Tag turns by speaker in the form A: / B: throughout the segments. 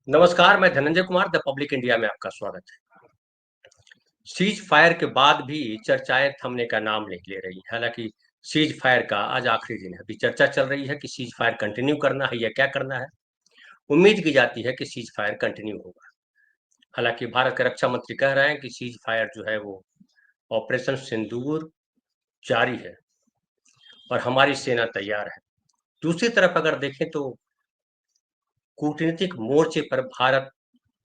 A: नमस्कार, मैं Dhananjay Kumar the public India में आपका स्वागत है। सीज फायर के बाद भी चर्चाएं थमने का नाम नहीं ले रही। हालांकि सीज फायर का आज आखिरी दिन है। अभी चर्चा चल रही है कि सीज फायर कंटिन्यू करना है या क्या करना है। उम्मीद की जाती है कि सीज फायर कंटिन्यू होगा। हालांकि भारत के रक्षा मंत्री कह रहे हैं कि सीज फायर जो है वो ऑपरेशन सिंदूर जारी है और हमारी सेना तैयार है। दूसरी तरफ अगर देखें तो कूटनीतिक मोर्चे पर भारत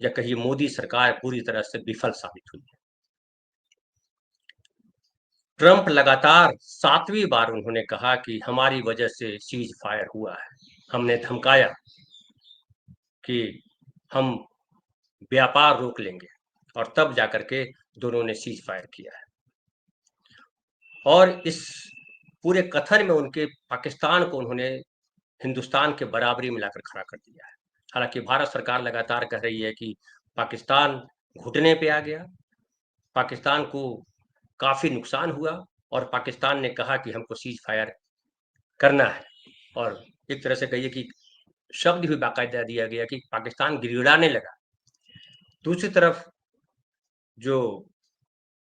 A: या कहिए मोदी सरकार पूरी तरह से विफल साबित हुई है। ट्रंप लगातार 7वीं बार उन्होंने कहा कि हमारी वजह से सीज फायर हुआ है। हमने धमकाया कि हम व्यापार रोक लेंगे और तब जाकर के दोनों ने सीज फायर किया है। और इस पूरे कथन में उनके पाकिस्तान को उन्होंने हिंदुस्तान के बराबरी में लाकर खड़ा कर दिया है। हालांकि भारत सरकार लगातार कह रही है कि पाकिस्तान घुटने पे आ गया, पाकिस्तान को काफी नुकसान हुआ और पाकिस्तान ने कहा कि हमको सीज फायर करना है। और एक तरह से कहिए कि शब्द भी बाकायदा दिया गया कि पाकिस्तान गिड़गिड़ाने लगा। दूसरी तरफ जो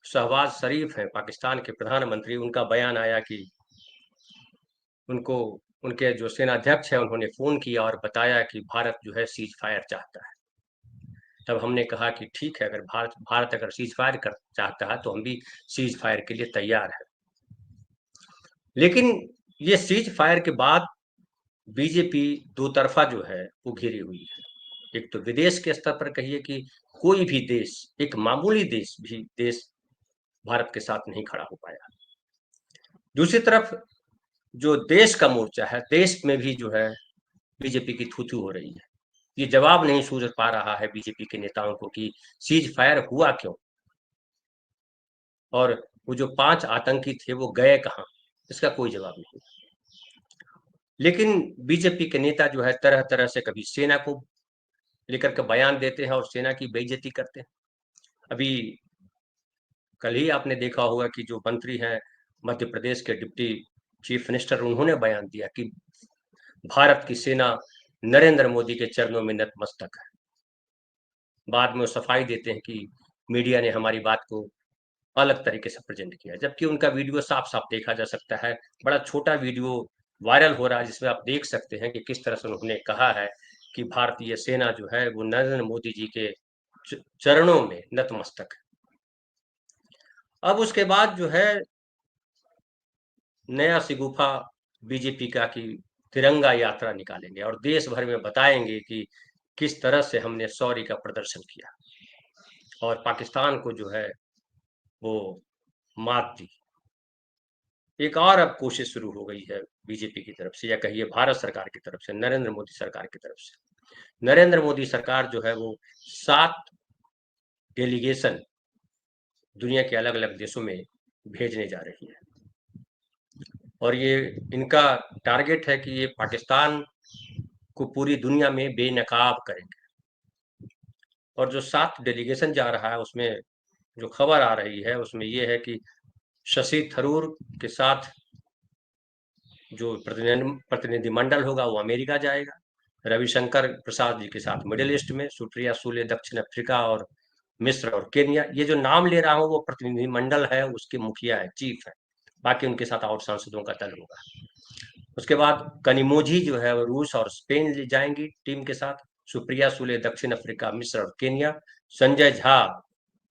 A: शहबाज शरीफ हैं पाकिस्तान के प्रधानमंत्री, उनका बयान आया कि उनको उनके जो सेनाध्यक्ष हैं उन्होंने फोन किया और बताया कि भारत जो है सीज फायर चाहता है। तब हमने कहा कि ठीक है, अगर भारत भारत अगर सीज फायर कर चाहता है तो हम भी सीज फायर के लिए तैयार है। लेकिन ये सीज फायर के बाद बीजेपी दो तरफा जो है वो घिरी हुई है। एक तो विदेश के स्तर पर कहिए कि कोई भी देश, एक मामूली देश भी देश भारत के साथ नहीं खड़ा हो पाया। दूसरी तरफ जो देश का मोर्चा है, देश में भी जो है बीजेपी की थूथू हो रही है। ये जवाब नहीं सूझ पा रहा है बीजेपी के नेताओं को कि सीज फायर हुआ क्यों और वो जो 5 आतंकी थे वो गए कहाँ। इसका कोई जवाब नहीं। लेकिन बीजेपी के नेता जो है तरह तरह से कभी सेना को लेकर के बयान देते हैं और सेना की बेइज्जती करते हैं। अभी कल ही आपने देखा होगा कि जो मंत्री हैं मध्य प्रदेश के डिप्टी चीफ मिनिस्टर, उन्होंने बयान दिया कि भारत की सेना नरेंद्र मोदी के चरणों में नतमस्तक है। बाद में वो सफाई देते हैं कि मीडिया ने हमारी बात को अलग तरीके से प्रेजेंट किया, जबकि उनका वीडियो साफ साफ देखा जा सकता है। बड़ा छोटा वीडियो वायरल हो रहा है जिसमें आप देख सकते हैं कि किस तरह से उन्होंने कहा है कि भारतीय सेना जो है वो नरेंद्र मोदी जी के चरणों में नतमस्तक है। अब उसके बाद जो है नया सिगुफा बीजेपी का कि तिरंगा यात्रा निकालेंगे और देश भर में बताएंगे कि किस तरह से हमने शौर्य का प्रदर्शन किया और पाकिस्तान को जो है वो मात दी। एक और अब कोशिश शुरू हो गई है बीजेपी की तरफ से या कहिए भारत सरकार की तरफ से, नरेंद्र मोदी सरकार की तरफ से। नरेंद्र मोदी सरकार जो है वो 7 डेलीगेशन दुनिया के अलग अलग देशों में भेजने जा रही है और ये इनका टारगेट है कि ये पाकिस्तान को पूरी दुनिया में बेनकाब करेंगे। और जो 7 डेलीगेशन जा रहा है उसमें जो खबर आ रही है उसमें ये है कि शशि थरूर के साथ जो प्रतिनिधिमंडल होगा वो अमेरिका जाएगा, रविशंकर प्रसाद जी के साथ मिडिल ईस्ट में, सुप्रिया सुले दक्षिण अफ्रीका और मिस्र और केन्या। ये जो नाम ले रहा हूँ वो प्रतिनिधिमंडल है, उसके मुखिया है, चीफ है। बाकी उनके साथ और सांसदों का दल होगा। उसके बाद कनिमोझी जो है वो रूस और स्पेन जाएंगी टीम के साथ, सुप्रिया सुले दक्षिण अफ्रीका, मिस्र और केन्या, संजय झा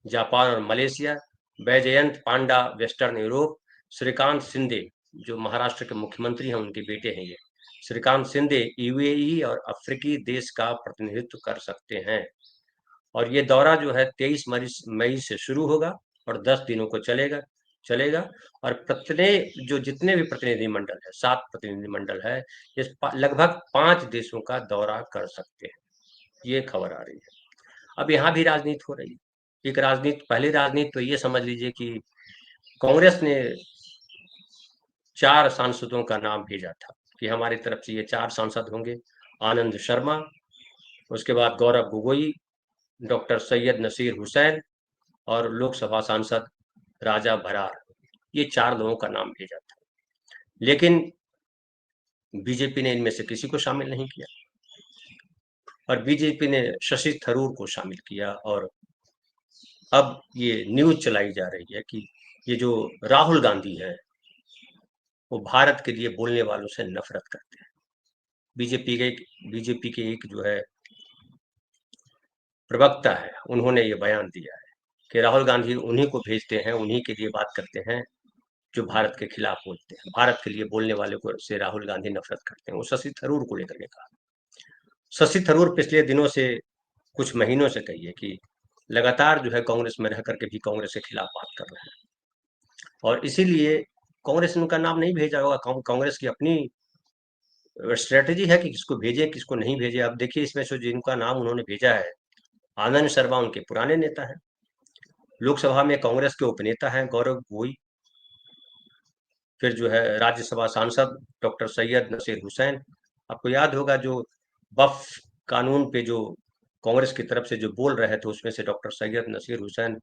A: जापान और मलेशिया, बैजयंत पांडा वेस्टर्न यूरोप, श्रीकांत शिंदे जो महाराष्ट्र के मुख्यमंत्री हैं उनके बेटे हैं ये, श्रीकांत शिंदे यूएई और अफ्रीकी देश का प्रतिनिधित्व कर सकते हैं। और ये दौरा जो है 23 मई से शुरू होगा और 10 दिनों को चलेगा चलेगा और जो जितने भी प्रतिनिधिमंडल है, 7 प्रतिनिधिमंडल है, ये लगभग 5 देशों का दौरा कर सकते हैं। ये खबर आ रही है। अब यहाँ भी राजनीति हो रही है। एक राजनीति, पहली राजनीति तो ये समझ लीजिए कि कांग्रेस ने 4 सांसदों का नाम भेजा था कि हमारी तरफ से ये 4 सांसद होंगे। आनंद शर्मा, उसके बाद गौरव गोगोई, डॉक्टर सैयद नसीर हुसैन और लोकसभा सांसद राजा बरार। ये 4 लोगों का नाम भेजा था, लेकिन बीजेपी ने इनमें से किसी को शामिल नहीं किया। और बीजेपी ने शशि थरूर को शामिल किया। और अब ये न्यूज़ चलाई जा रही है कि ये जो राहुल गांधी है, वो भारत के लिए बोलने वालों से नफ़रत करते हैं। बीजेपी के एक जो है प्रवक्ता है, उन्होंने ये बयान दिया है कि राहुल गांधी उन्हीं को भेजते हैं, उन्हीं के लिए बात करते हैं जो भारत के खिलाफ बोलते हैं। भारत के लिए बोलने वाले को से राहुल गांधी नफ़रत करते हैं। वो शशि थरूर को लेकर के कहा। शशि थरूर पिछले दिनों से, कुछ महीनों से कहिए कि लगातार जो है कांग्रेस में रह करके भी कांग्रेस के खिलाफ बात कर रहे हैं, और इसीलिए कांग्रेस ने उनका नाम नहीं भेजा होगा। कांग्रेस की अपनी स्ट्रेटेजी है कि किसको भेजे किसको नहीं भेजे। अब देखिए, इसमें से जिनका नाम उन्होंने भेजा है, आनंद शर्मा उनके पुराने नेता हैं, लोकसभा में कांग्रेस के उपनेता हैं गौरव गोगोई, फिर जो है राज्यसभा सांसद डॉक्टर सैयद नसीर हुसैन। आपको याद होगा जो वक्फ कानून पे जो कांग्रेस की तरफ से जो बोल रहे थे, उसमें से डॉक्टर सैयद नसीर हुसैन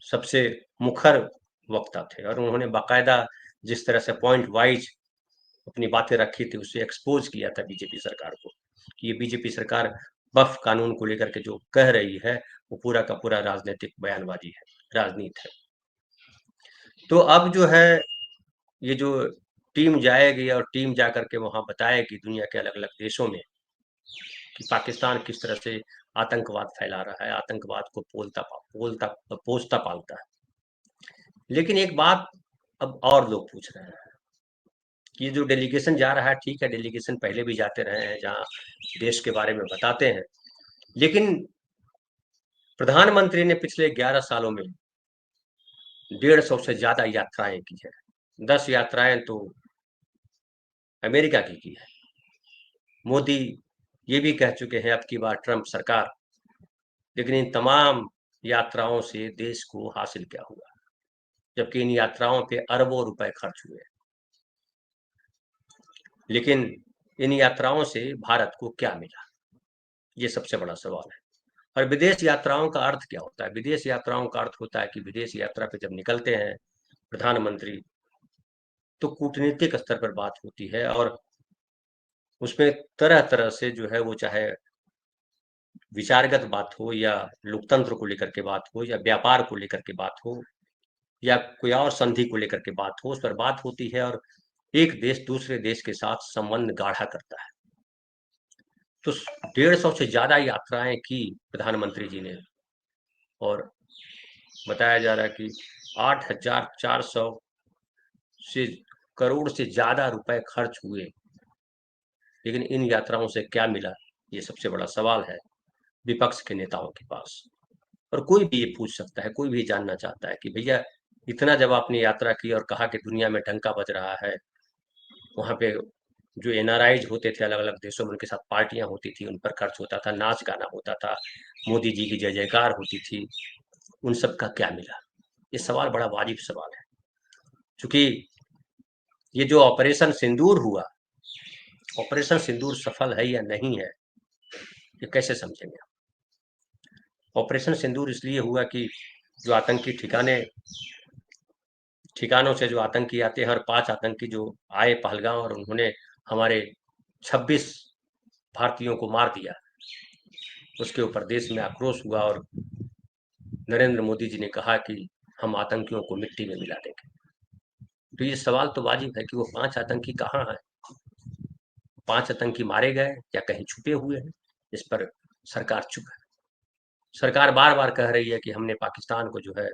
A: सबसे मुखर वक्ता थे, और उन्होंने बाकायदा जिस तरह से पॉइंट वाइज अपनी बातें रखी थी, उससे एक्सपोज किया था बीजेपी सरकार को कि ये बीजेपी सरकार वक्फ कानून को लेकर के जो कह रही है, वो पूरा का पूरा राजनीतिक बयानबाजी है, राजनीति है। तो अब जो है ये जो टीम जाएगी और टीम जा करके वहां बताएगी दुनिया के अलग अलग देशों में कि पाकिस्तान किस तरह से आतंकवाद फैला रहा है, आतंकवाद को पोसता पालता है। लेकिन एक बात अब और लोग पूछ रहे हैं कि ये जो डेलीगेशन जा रहा है, ठीक है, डेलीगेशन पहले भी जाते रहे हैं जहाँ देश के बारे में बताते हैं, लेकिन प्रधानमंत्री ने पिछले 11 सालों में 150 से ज्यादा यात्राएं की है। 10 यात्राएं तो अमेरिका की है। मोदी ये भी कह चुके हैं अब की बार ट्रंप सरकार, लेकिन इन तमाम यात्राओं से देश को हासिल क्या हुआ, जबकि इन यात्राओं पे अरबों रुपए खर्च हुए। लेकिन इन यात्राओं से भारत को क्या मिला, ये सबसे बड़ा सवाल है। और विदेश यात्राओं का अर्थ क्या होता है? विदेश यात्राओं का अर्थ होता है कि विदेश यात्रा पे जब निकलते हैं प्रधानमंत्री, तो कूटनीतिक स्तर पर बात होती है, और उसमें तरह तरह से जो है वो, चाहे विचारगत बात हो, या लोकतंत्र को लेकर के बात हो, या व्यापार को लेकर के बात हो, या कोई और संधि को लेकर के बात हो, उस पर बात होती है, और एक देश दूसरे देश के साथ संबंध गाढ़ा करता है। तो 150 से ज्यादा यात्राएं की प्रधानमंत्री जी ने, और बताया जा रहा है कि 8,400 से करोड़ से ज्यादा रुपए खर्च हुए। लेकिन इन यात्राओं से क्या मिला, ये सबसे बड़ा सवाल है विपक्ष के नेताओं के पास। और कोई भी ये पूछ सकता है, कोई भी जानना चाहता है कि भैया, इतना जब आपने यात्रा की और कहा कि दुनिया में डंका बज रहा है, वहाँ पे जो एनआरआईज होते थे अलग अलग देशों में, उनके साथ पार्टियां होती थी, उन पर खर्च होता था, नाच गाना होता था, मोदी जी की जय जयकार होती थी, उन सब का क्या मिला? ये सवाल बड़ा वाजिब सवाल है। क्योंकि ये जो ऑपरेशन सिंदूर हुआ, ऑपरेशन सिंदूर सफल है या नहीं है, ये कैसे समझेंगे? ऑपरेशन सिंदूर इसलिए हुआ कि जो आतंकी ठिकानों से जो आतंकी आते हैं, और 5 आतंकी जो आए पहलगाम, और उन्होंने हमारे 26 भारतीयों को मार दिया, उसके ऊपर देश में आक्रोश हुआ, और नरेंद्र मोदी जी ने कहा कि हम आतंकियों को मिट्टी में मिला देंगे। तो ये सवाल तो वाजिब है कि वो 5 आतंकी कहाँ हैं? 5 आतंकी मारे गए या कहीं छुपे हुए हैं? इस पर सरकार चुप है। सरकार बार बार कह रही है कि हमने पाकिस्तान को जो है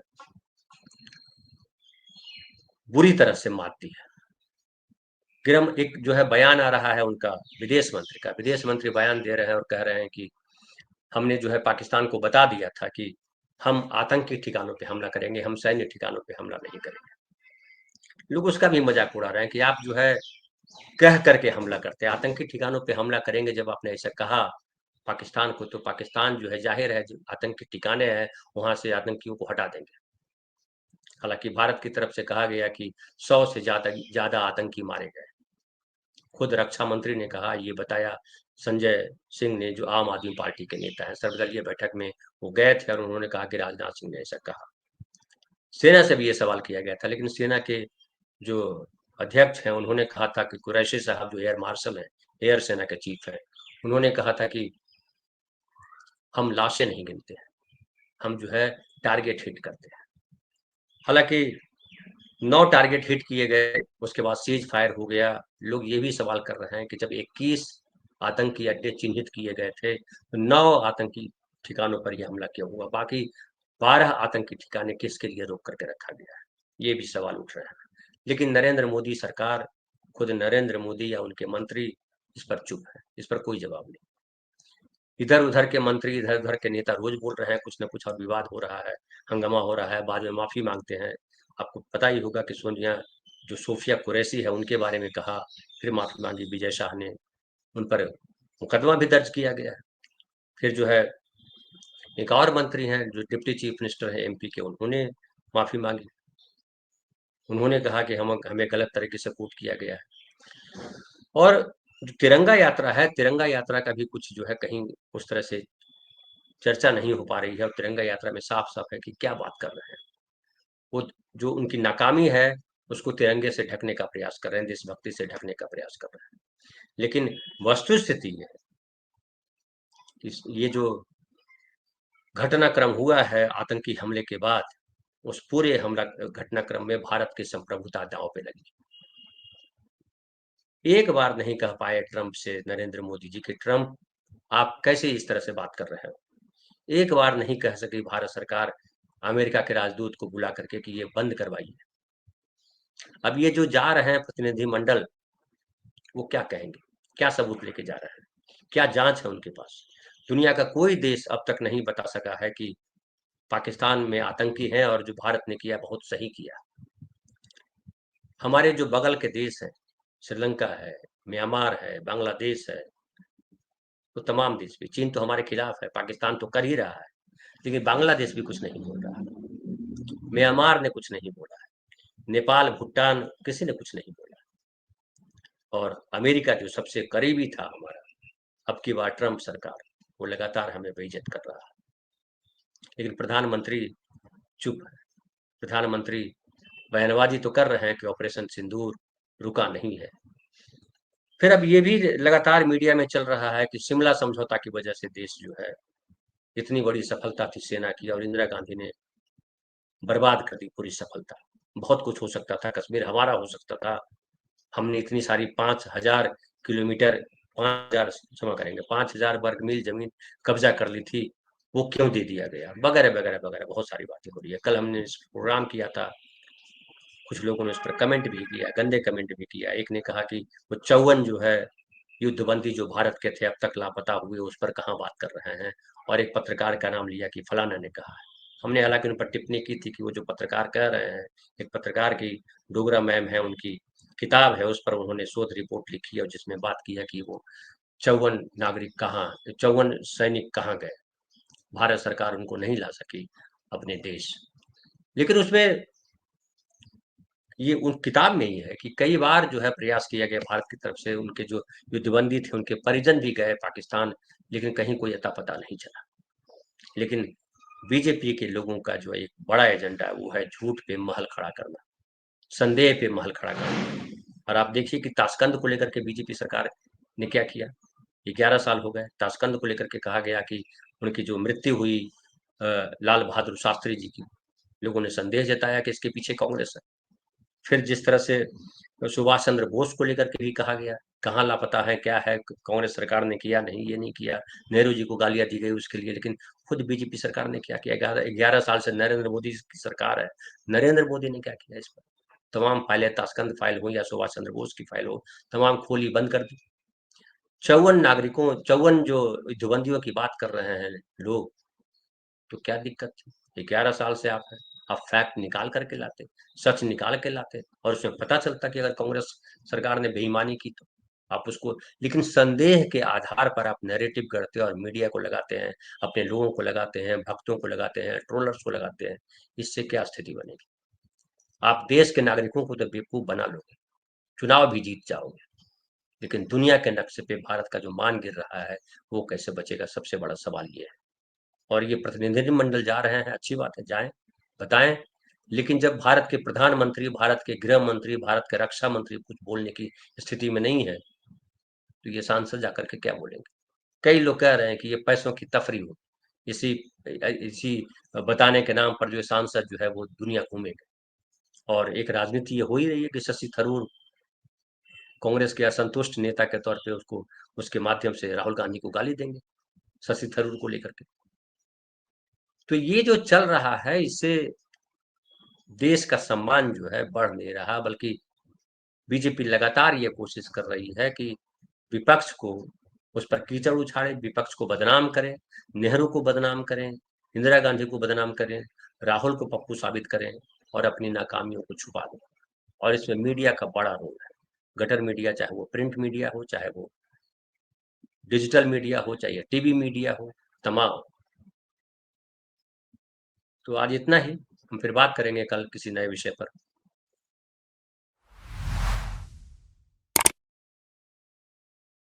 A: बुरी तरह से मात दी है। गिरम एक जो है बयान आ रहा है उनका, विदेश मंत्री का, विदेश मंत्री बयान दे रहे हैं और कह रहे हैं कि हमने जो है पाकिस्तान को बता दिया था कि हम आतंकी ठिकानों पे हमला करेंगे, हम सैन्य ठिकानों पे हमला नहीं करेंगे। लोग उसका भी मजाक उड़ा रहे हैं कि आप जो है कह करके हमला करते हैं, आतंकी ठिकानों पे हमला करेंगे। जब आपने ऐसा कहा पाकिस्तान को, तो पाकिस्तान जो है जाहिर है जो आतंकी ठिकाने हैं वहां से आतंकियों को हटा देंगे। हालांकि भारत की तरफ से कहा गया कि 100 से ज्यादा ज्यादा आतंकी मारे गए। खुद रक्षा मंत्री ने कहा, ये बताया संजय सिंह ने, जो आम आदमी पार्टी के नेता हैं, सर्वदलीय बैठक में वो गए थे, और उन्होंने कहा कि राजनाथ सिंह ने ऐसा कहा। सेना से भी ये सवाल किया गया था, लेकिन सेना के जो अध्यक्ष हैं उन्होंने कहा था कि कुरैशी साहब जो एयर मार्शल हैं, एयर सेना के चीफ हैं, उन्होंने कहा था कि हम लाशें नहीं गिनते हैं, हम जो है टारगेट हिट करते हैं। हालांकि 9 टारगेट हिट किए गए, उसके बाद सीज फायर हो गया। लोग ये भी सवाल कर रहे हैं कि जब 21 आतंकी अड्डे चिन्हित किए गए थे, तो 9 आतंकी ठिकानों पर यह हमला क्यों हुआ? बाकी 12 आतंकी ठिकाने किसके लिए रोक करके रखा गया है? ये भी सवाल उठ रहे हैं। लेकिन नरेंद्र मोदी सरकार, खुद नरेंद्र मोदी या उनके मंत्री इस पर चुप है, इस पर कोई जवाब नहीं। इधर उधर के मंत्री, इधर उधर के नेता रोज बोल रहे हैं कुछ ना कुछ, और विवाद हो रहा है, हंगामा हो रहा है, बाद में माफी मांगते हैं। आपको पता ही होगा कि सोनिया, जो सोफिया कुरैशी है, उनके बारे में कहा, फिर माफी मांगी विजय शाह ने, उन पर मुकदमा भी दर्ज किया गया है। फिर जो है एक और मंत्री हैं जो डिप्टी चीफ मिनिस्टर है एमपी के, उन्होंने माफी मांगी। उन्होंने कहा कि हम हमें गलत तरीके से कोट किया गया है। और जो तिरंगा यात्रा है, तिरंगा यात्रा का भी कुछ जो है कहीं उस तरह से चर्चा नहीं हो पा रही है, और तिरंगा यात्रा में साफ साफ है कि क्या बात कर रहे हैं वो। जो उनकी नाकामी है उसको तिरंगे से ढकने का प्रयास कर रहे हैं, देशभक्ति से ढकने का प्रयास कर रहे हैं। लेकिन वस्तु स्थिति है, ये जो घटनाक्रम हुआ है आतंकी हमले के बाद, उस पूरे हमला घटनाक्रम में भारत की संप्रभुता दांव पे लगी। एक बार नहीं कह पाए ट्रंप से नरेंद्र मोदी जी कि ट्रंप, आप कैसे इस तरह से बात कर रहे हो? एक बार नहीं कह सकी भारत सरकार अमेरिका के राजदूत को बुला करके कि ये बंद करवाइए। अब ये जो जा रहे हैं प्रतिनिधि मंडल, वो क्या कहेंगे? क्या सबूत लेके जा रहे हैं? क्या जांच है उनके पास? दुनिया का कोई देश अब तक नहीं बता सका है कि पाकिस्तान में आतंकी हैं, और जो भारत ने किया बहुत सही किया। हमारे जो बगल के देश हैं, श्रीलंका है, म्यांमार है, बांग्लादेश है, तो तमाम देश भी, चीन तो हमारे खिलाफ है, पाकिस्तान तो कर ही रहा है, लेकिन बांग्लादेश भी कुछ नहीं बोल रहा है, म्यांमार ने कुछ नहीं बोला है, नेपाल, भूटान, किसी ने कुछ नहीं बोला। और अमेरिका जो सबसे करीबी था हमारा, अब की बार ट्रंप सरकार, वो लगातार हमें बेइज्जत कर रहा है। लेकिन प्रधानमंत्री चुप है। प्रधानमंत्री बयानबाजी तो कर रहे हैं कि ऑपरेशन सिंदूर रुका नहीं है। फिर अब ये भी लगातार मीडिया में चल रहा है कि शिमला समझौता की वजह से देश जो है, इतनी बड़ी सफलता थी सेना की, और इंदिरा गांधी ने बर्बाद कर दी पूरी सफलता। बहुत कुछ हो सकता था, कश्मीर हमारा हो सकता था, हमने इतनी सारी 5,000 किलोमीटर, 5,000, क्षमा करेंगे, 5,000 वर्ग मील जमीन कब्जा कर ली थी, वो क्यों दे दिया गया, वगैरह वगैरह वगैरह, बहुत सारी बातें हो रही है। कल हमने इस प्रोग्राम किया था, कुछ लोगों ने उस पर कमेंट भी किया, गंदे कमेंट भी किया। एक ने कहा कि वो 54 जो है युद्धबंदी जो भारत के थे अब तक लापता हुए, उस पर कहाँ बात कर रहे हैं, और एक पत्रकार का नाम लिया कि फलाना ने कहा है। हमने हालांकि उन पर टिप्पणी की थी कि वो जो पत्रकार कह रहे हैं, एक पत्रकार की, डोगरा मैम है, उनकी किताब है, उस पर उन्होंने शोध रिपोर्ट लिखी है, और जिसमें बात की है कि वो 54 नागरिक कहाँ, 54 सैनिक कहाँ गए, भारत सरकार उनको नहीं ला सकी अपने देश। लेकिन उसमें ये उन किताब में ही है कि कई बार जो है प्रयास किया गया भारत की तरफ से, उनके जो युद्धबंदी थे उनके परिजन भी गए पाकिस्तान, लेकिन कहीं कोई अता पता नहीं चला। लेकिन बीजेपी के लोगों का जो एक बड़ा एजेंडा है वो है झूठ पे महल खड़ा करना, संदेह पे महल खड़ा करना। और आप देखिए कि ताशकंद को लेकर के बीजेपी सरकार ने क्या किया। 11 साल हो गए, ताशकंद को लेकर के कहा गया कि उनकी जो मृत्यु हुई लाल बहादुर शास्त्री जी की, लोगों ने संदेह जताया कि इसके पीछे कांग्रेस है। फिर जिस तरह से सुभाष चंद्र बोस को लेकर के भी कहा गया, कहाँ लापता है, क्या है, कांग्रेस सरकार ने किया नहीं, ये नहीं किया, नेहरू जी को गालियां दी गई उसके लिए। लेकिन खुद बीजेपी सरकार ने क्या किया? 11 साल से नरेंद्र मोदी की सरकार है, नरेंद्र मोदी ने क्या किया इस पर? तमाम फाइलें, ताशकंद फाइल हो या सुभाष चंद्र बोस की फाइल हो, तमाम खोली, बंद कर दी। 54 जो युद्धबंदियों की बात कर रहे हैं लोग, तो क्या दिक्कत थी? 11 साल से आप फैक्ट निकाल करके लाते, सच निकाल के लाते, और उसमें पता चलता कि अगर कांग्रेस सरकार ने बेईमानी की तो आप उसको, लेकिन संदेह के आधार पर आप नैरेटिव गढ़ते और मीडिया को लगाते हैं, अपने लोगों को लगाते हैं, भक्तों को लगाते हैं, ट्रोलर्स को लगाते हैं। इससे क्या स्थिति बनेगी? आप देश के नागरिकों को तो बेवकूफ बना लोगे, चुनाव भी जीत जाओगे, लेकिन दुनिया के नक्शे पे भारत का जो मान गिर रहा है, वो कैसे बचेगा? सबसे बड़ा सवाल ये है। और ये प्रतिनिधिमंडल जा रहे हैं, अच्छी बात है, जाएं, बताएं। लेकिन जब भारत के प्रधानमंत्री, भारत के गृह मंत्री, भारत के रक्षा मंत्री कुछ बोलने की स्थिति में नहीं है, तो ये सांसद जाकर के क्या बोलेंगे? कई लोग कह रहे हैं कि ये पैसों की तफरी हो, इसी इसी बताने के नाम पर जो सांसद जो है वो दुनिया घूमेंगे। और एक राजनीति ये हो ही रही है कि शशि थरूर कांग्रेस के असंतुष्ट नेता के तौर पे उसको उसके माध्यम से राहुल गांधी को गाली देंगे, शशि थरूर को लेकर के। तो ये जो चल रहा है, इससे देश का सम्मान जो है बढ़ नहीं रहा, बल्कि बीजेपी लगातार ये कोशिश कर रही है कि विपक्ष को उस पर कीचड़ उछाड़े, विपक्ष को बदनाम करें, नेहरू को बदनाम करें, इंदिरा गांधी को बदनाम करें, राहुल को पप्पू साबित करें और अपनी नाकामियों को छुपा दें। और इसमें मीडिया का बड़ा रोल है। गटर मीडिया, चाहे वो प्रिंट मीडिया हो, चाहे वो डिजिटल मीडिया हो, चाहे टीवी मीडिया हो, तमाम। तो आज इतना ही। हम फिर बात करेंगे कल किसी नए विषय पर।